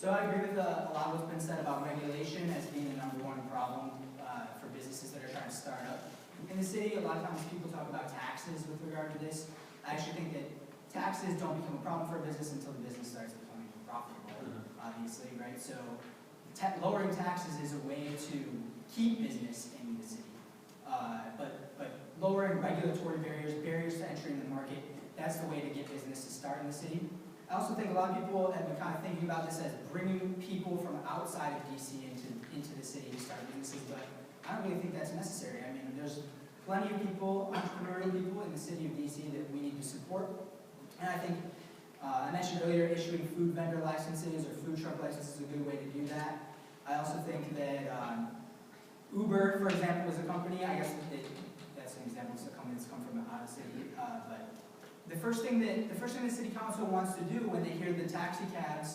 So I agree with a lot of what's been said about regulation as being the #1 problem for businesses that are trying to start up in the city. A lot of times people talk about taxes with regard to this. I actually think that taxes don't become a problem for a business until the business starts becoming profitable, obviously, right? So lowering taxes is a way to keep business in the city. But lowering regulatory barriers to entry in the market, that's the way to get business to start in the city. I also think a lot of people have been kind of thinking about this as bringing people from outside of DC into the city to start businesses, but I don't really think that's necessary. I mean, there's plenty of people, entrepreneurial people in the city of DC that we need to support. And I think, I mentioned earlier, issuing food vendor licenses or food truck licenses is a good way to do that. I also think that Uber, for example, is a company. I guess that's an example of a company that's come from out of the city. But the first thing the city council wants to do when they hear the taxi cab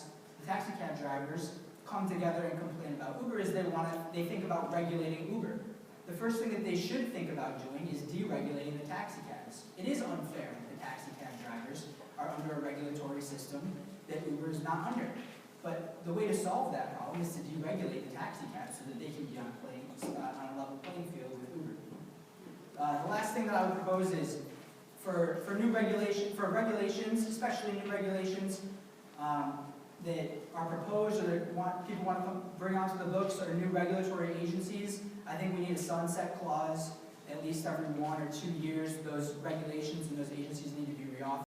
drivers come together and complain about Uber is they think about regulating Uber. The first thing that they should think about doing is deregulating the taxi cabs. It is unfair that the taxi cab drivers are under a regulatory system that Uber is not under. But the way to solve that problem is to deregulate the taxi cabs so that they can be on a level playing field with Uber. The last thing that I would propose is for regulations, especially new regulations that are proposed or that people want to bring onto the books or new regulatory agencies, I think we need a sunset clause at least every 1 or 2 years. Those regulations and those agencies need to be reauthorized.